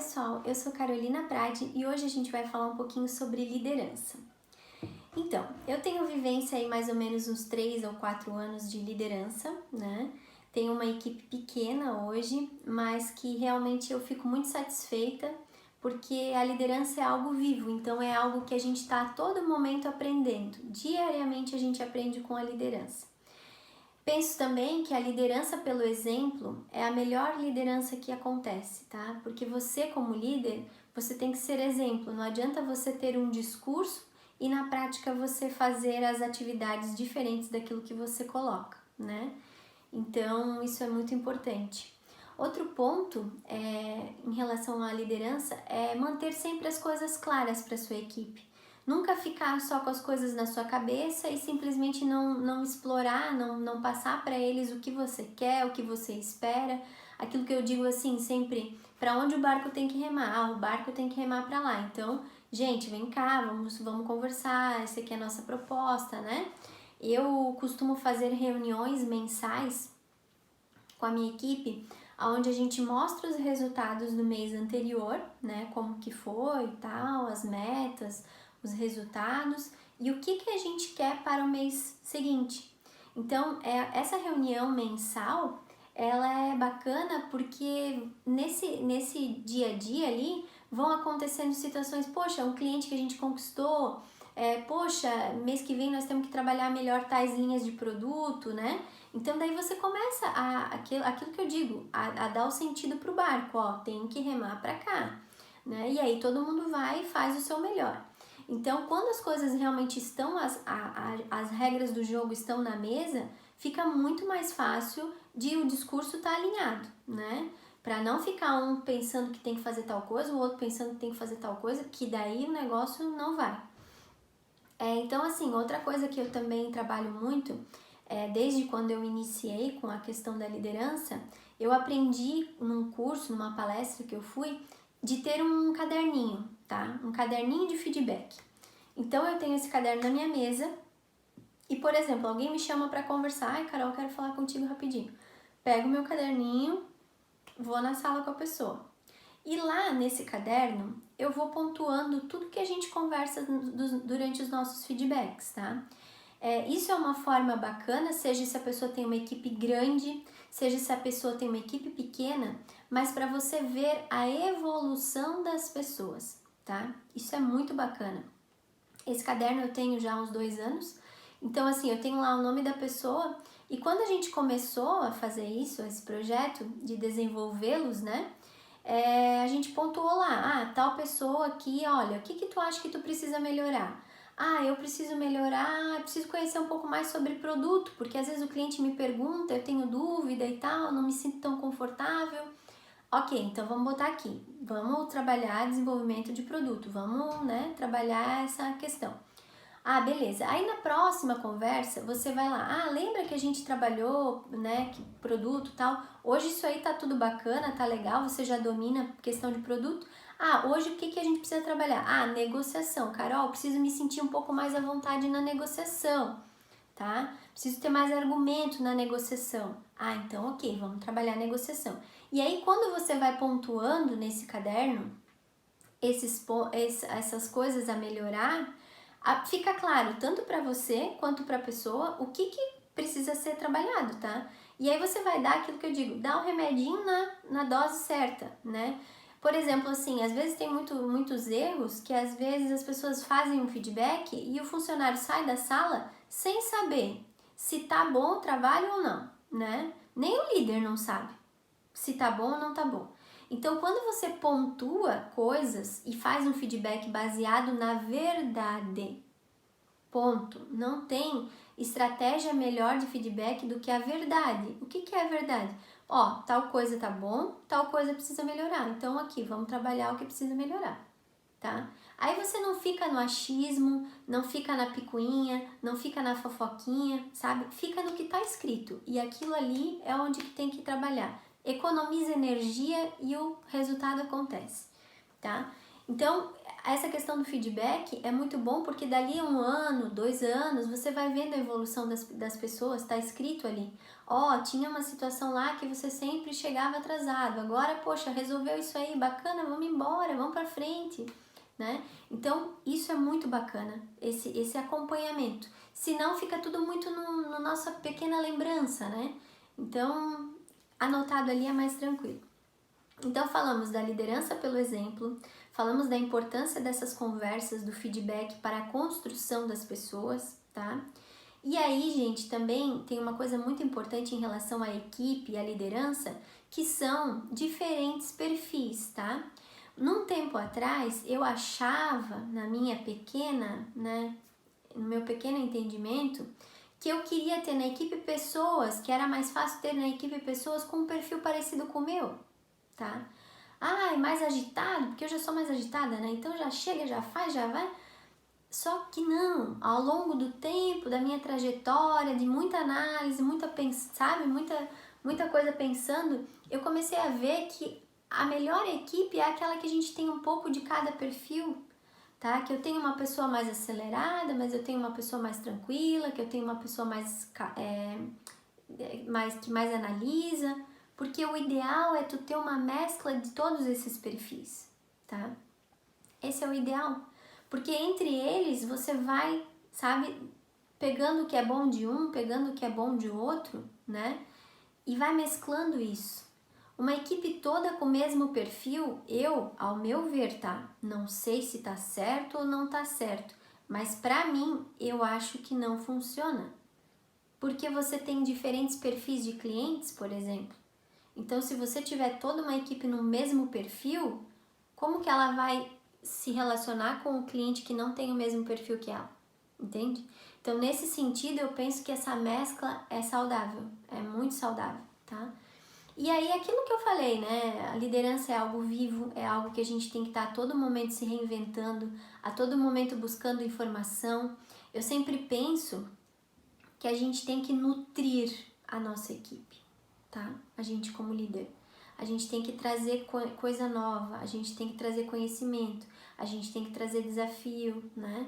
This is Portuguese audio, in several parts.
pessoal, eu sou Carolina Prade e hoje a gente vai falar um pouquinho sobre liderança. Então, eu tenho vivência aí mais ou menos uns 3 ou 4 anos de liderança, né? Tenho uma equipe pequena hoje, mas que realmente eu fico muito satisfeita porque a liderança é algo vivo, então é algo que a gente está a todo momento aprendendo. Diariamente a gente aprende com a liderança. Penso também que a liderança pelo exemplo é a melhor liderança que acontece, tá? Porque você como líder, você tem que ser exemplo. Não adianta você ter um discurso e na prática você fazer as atividades diferentes daquilo que você coloca, né? Então, isso é muito importante. Outro ponto em relação à liderança é manter sempre as coisas claras para sua equipe. Nunca ficar só com as coisas na sua cabeça e simplesmente não explorar, não passar para eles o que você quer, o que você espera. Aquilo que eu digo assim, sempre, para onde o barco tem que remar? Ah, o barco tem que remar para lá. Então, gente, vem cá, vamos conversar, essa aqui é a nossa proposta, né? Eu costumo fazer reuniões mensais com a minha equipe, onde a gente mostra os resultados do mês anterior, né? Como que foi e tal, as metas, os resultados e o que a gente quer para o mês seguinte. Então, essa reunião mensal, ela é bacana porque nesse dia a dia ali vão acontecendo situações, poxa, um cliente que a gente conquistou, poxa, mês que vem nós temos que trabalhar melhor tais linhas de produto, né? Então daí você começa aquilo que eu digo, a dar o sentido pro barco, ó, tem que remar para cá, né? E aí todo mundo vai e faz o seu melhor. Então, quando as coisas realmente estão, as regras do jogo estão na mesa, fica muito mais fácil de o discurso estar alinhado, né? Para não ficar um pensando que tem que fazer tal coisa, o outro pensando que tem que fazer tal coisa, que daí o negócio não vai. Então, assim, outra coisa que eu também trabalho muito, desde quando eu iniciei com a questão da liderança, eu aprendi num curso, numa palestra que eu fui, de ter um caderninho, tá? Um caderninho de feedback. Então, eu tenho esse caderno na minha mesa e, por exemplo, alguém me chama para conversar, ai, Carol, quero falar contigo rapidinho. Pego meu caderninho, vou na sala com a pessoa. E lá nesse caderno, eu vou pontuando tudo que a gente conversa durante os nossos feedbacks, tá? Isso é uma forma bacana, seja se a pessoa tem uma equipe grande, seja se a pessoa tem uma equipe pequena, mas para você ver a evolução das pessoas, tá? Isso é muito bacana. Esse caderno eu tenho já há uns 2 anos, então assim, eu tenho lá o nome da pessoa e quando a gente começou a fazer isso, esse projeto de desenvolvê-los, né? A gente pontuou lá, tal pessoa aqui, olha, o que tu acha que tu precisa melhorar? Eu preciso melhorar, preciso conhecer um pouco mais sobre produto, porque às vezes o cliente me pergunta, eu tenho dúvida e tal, não me sinto tão confortável. Ok, então vamos botar aqui, vamos trabalhar desenvolvimento de produto, vamos, né, trabalhar essa questão. Beleza. Aí na próxima conversa, você vai lá, lembra que a gente trabalhou, né, que produto e tal, hoje isso aí tá tudo bacana, tá legal, você já domina a questão de produto. Hoje o que a gente precisa trabalhar? Negociação. Carol, preciso me sentir um pouco mais à vontade na negociação, tá? Preciso ter mais argumento na negociação. Então ok, vamos trabalhar a negociação. E aí quando você vai pontuando nesse caderno, essas coisas a melhorar, fica claro, tanto para você quanto para a pessoa, o que precisa ser trabalhado, tá? E aí você vai dar aquilo que eu digo, dá o remedinho na dose certa, né? Por exemplo, assim, às vezes tem muitos erros que às vezes as pessoas fazem um feedback e o funcionário sai da sala sem saber se tá bom o trabalho ou não, né? Nem o líder não sabe se tá bom ou não tá bom. Então, quando você pontua coisas e faz um feedback baseado na verdade, ponto. Não tem estratégia melhor de feedback do que a verdade. O que é a verdade? Tal coisa tá bom, tal coisa precisa melhorar. Então, aqui, vamos trabalhar o que precisa melhorar, tá? Aí você não fica no achismo, não fica na picuinha, não fica na fofoquinha, sabe? Fica no que tá escrito. E aquilo ali é onde que tem que trabalhar. Economiza energia e o resultado acontece, tá? Então, essa questão do feedback é muito bom porque dali a 1 ano, 2 anos, você vai vendo a evolução das pessoas, tá escrito ali. Ó, tinha uma situação lá que você sempre chegava atrasado, agora, poxa, resolveu isso aí, bacana, vamos embora, vamos pra frente, né? Então, isso é muito bacana, esse acompanhamento. Senão fica tudo muito no nossa pequena lembrança, né? Então, anotado ali é mais tranquilo. Então, falamos da liderança pelo exemplo, falamos da importância dessas conversas, do feedback para a construção das pessoas, tá? E aí, gente, também tem uma coisa muito importante em relação à equipe e à liderança, que são diferentes perfis, tá? Num tempo atrás, eu achava, na minha pequena, né, no meu pequeno entendimento, que eu queria ter na equipe pessoas, que era mais fácil ter na equipe pessoas com um perfil parecido com o meu, tá? Ah, é mais agitado, porque eu já sou mais agitada, né? Então já chega, já faz, já vai. Só que não, ao longo do tempo, da minha trajetória, de muita análise, sabe, muita coisa pensando, eu comecei a ver que a melhor equipe é aquela que a gente tem um pouco de cada perfil, tá? Que eu tenho uma pessoa mais acelerada, mas eu tenho uma pessoa mais tranquila, que eu tenho uma pessoa que mais analisa, porque o ideal é tu ter uma mescla de todos esses perfis, tá? Esse é o ideal, porque entre eles você vai, sabe, pegando o que é bom de um, pegando o que é bom de outro, né? E vai mesclando isso. Uma equipe toda com o mesmo perfil, ao meu ver, tá? Não sei se tá certo ou não tá certo, mas pra mim, eu acho que não funciona. Porque você tem diferentes perfis de clientes, por exemplo. Então, se você tiver toda uma equipe no mesmo perfil, como que ela vai se relacionar com o cliente que não tem o mesmo perfil que ela? Entende? Então, nesse sentido, eu penso que essa mescla é saudável, é muito saudável, tá? E aí, aquilo que eu falei, né? A liderança é algo vivo, é algo que a gente tem que estar a todo momento se reinventando, a todo momento buscando informação. Eu sempre penso que a gente tem que nutrir a nossa equipe, tá? A gente como líder. A gente tem que trazer coisa nova, a gente tem que trazer conhecimento, a gente tem que trazer desafio, né?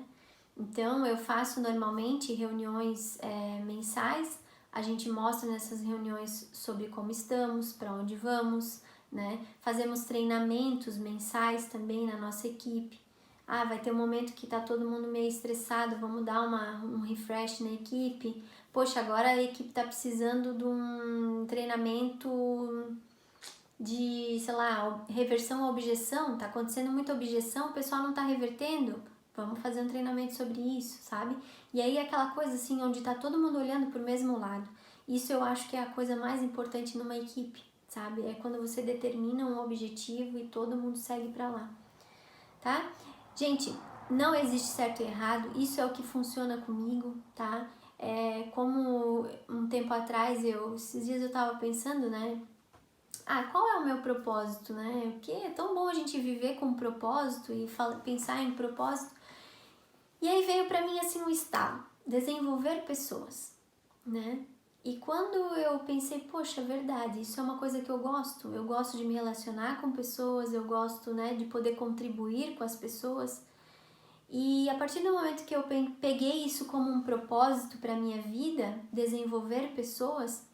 Então, eu faço normalmente reuniões mensais, a gente mostra nessas reuniões sobre como estamos, para onde vamos, né? Fazemos treinamentos mensais também na nossa equipe. Ah, vai ter um momento que tá todo mundo meio estressado, vamos dar um refresh na equipe. Poxa, agora a equipe tá precisando de um treinamento de, sei lá, reversão à objeção, tá acontecendo muita objeção, o pessoal não tá revertendo, vamos fazer um treinamento sobre isso, sabe? E aí aquela coisa assim, onde tá todo mundo olhando pro mesmo lado. Isso eu acho que é a coisa mais importante numa equipe, sabe? É quando você determina um objetivo e todo mundo segue pra lá, tá? Gente, não existe certo e errado, isso é o que funciona comigo, tá? Como um tempo atrás, esses dias eu tava pensando, né? Ah, qual é o meu propósito, né? Porque é tão bom a gente viver com um propósito e pensar em propósito. E aí veio pra mim assim um estalo, desenvolver pessoas, né? E quando eu pensei, poxa, é verdade, isso é uma coisa que eu gosto de me relacionar com pessoas, eu gosto, né, de poder contribuir com as pessoas. E a partir do momento que eu peguei isso como um propósito para minha vida, desenvolver pessoas,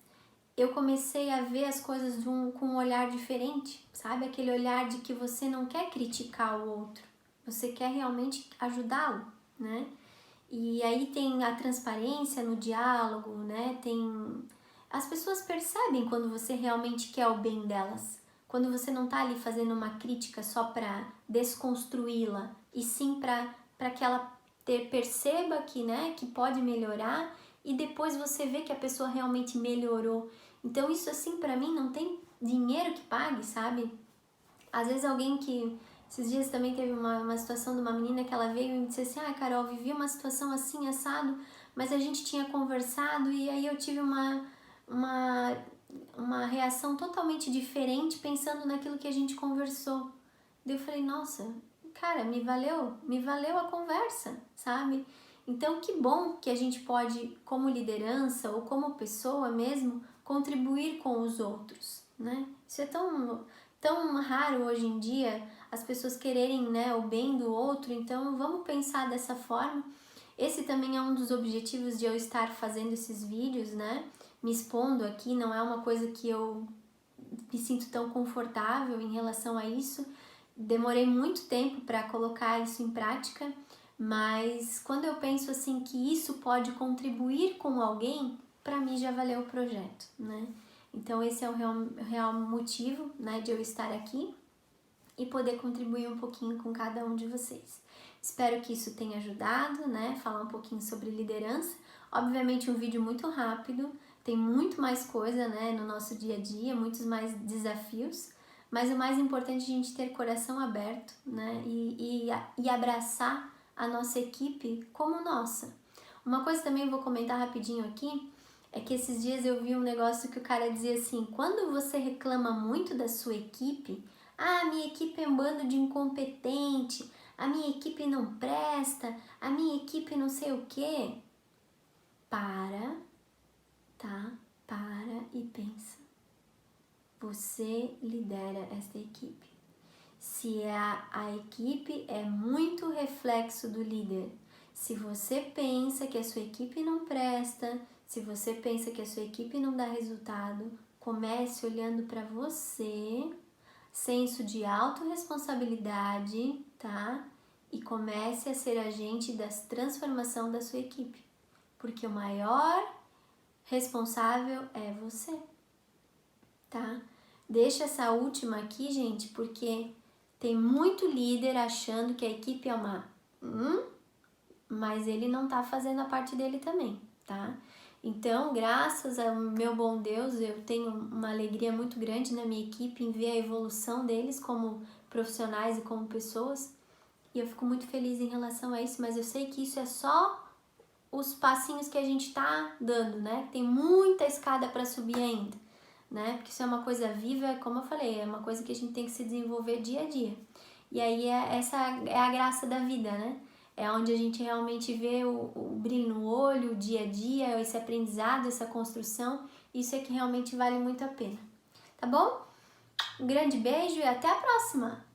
eu comecei a ver as coisas com um olhar diferente, sabe? Aquele olhar de que você não quer criticar o outro, você quer realmente ajudá-lo, né? E aí tem a transparência no diálogo, né? As pessoas percebem quando você realmente quer o bem delas, quando você não tá ali fazendo uma crítica só para desconstruí-la, e sim para que ela perceba que, né, que pode melhorar, e depois você vê que a pessoa realmente melhorou. Então isso assim para mim não tem dinheiro que pague, sabe? Às vezes alguém que... Esses dias também teve uma situação de uma menina que ela veio e me disse assim, ah, Carol, vivi uma situação assim, assado, mas a gente tinha conversado e aí eu tive uma reação totalmente diferente pensando naquilo que a gente conversou. Daí eu falei, nossa, cara, me valeu a conversa, sabe? Então, que bom que a gente pode, como liderança ou como pessoa mesmo, contribuir com os outros, né? Isso é tão tão raro hoje em dia as pessoas quererem, né, o bem do outro, então vamos pensar dessa forma. Esse também é um dos objetivos de eu estar fazendo esses vídeos, né, me expondo aqui, não é uma coisa que eu me sinto tão confortável em relação a isso. Demorei muito tempo para colocar isso em prática, mas quando eu penso assim que isso pode contribuir com alguém, para mim já valeu o projeto, né? Então esse é o real motivo, né, de eu estar aqui e poder contribuir um pouquinho com cada um de vocês. Espero que isso tenha ajudado, né? Falar um pouquinho sobre liderança. Obviamente um vídeo muito rápido, tem muito mais coisa, né, no nosso dia a dia, muitos mais desafios, mas o mais importante é a gente ter coração aberto, né, e abraçar a nossa equipe como nossa. Uma coisa também eu vou comentar rapidinho aqui, é que esses dias eu vi um negócio que o cara dizia assim, quando você reclama muito da sua equipe, ah, minha equipe é um bando de incompetente, a minha equipe não presta, a minha equipe não sei o quê. Para, tá? Para e pensa. Você lidera esta equipe. Se a equipe é muito reflexo do líder, se você pensa que a sua equipe não presta, se você pensa que a sua equipe não dá resultado, comece olhando para você, senso de autorresponsabilidade, tá? E comece a ser agente da transformação da sua equipe, porque o maior responsável é você, tá? Deixa essa última aqui, gente, porque tem muito líder achando que a equipe é uma mas ele não tá fazendo a parte dele também, tá? Então, graças ao meu bom Deus, eu tenho uma alegria muito grande na minha equipe em ver a evolução deles como profissionais e como pessoas, e eu fico muito feliz em relação a isso, mas eu sei que isso é só os passinhos que a gente tá dando, né? Tem muita escada para subir ainda, né? Porque isso é uma coisa viva, como eu falei, é uma coisa que a gente tem que se desenvolver dia a dia. E aí essa é a graça da vida, né? É onde a gente realmente vê o brilho no olho, o dia a dia, esse aprendizado, essa construção. Isso é que realmente vale muito a pena. Tá bom? Um grande beijo e até a próxima!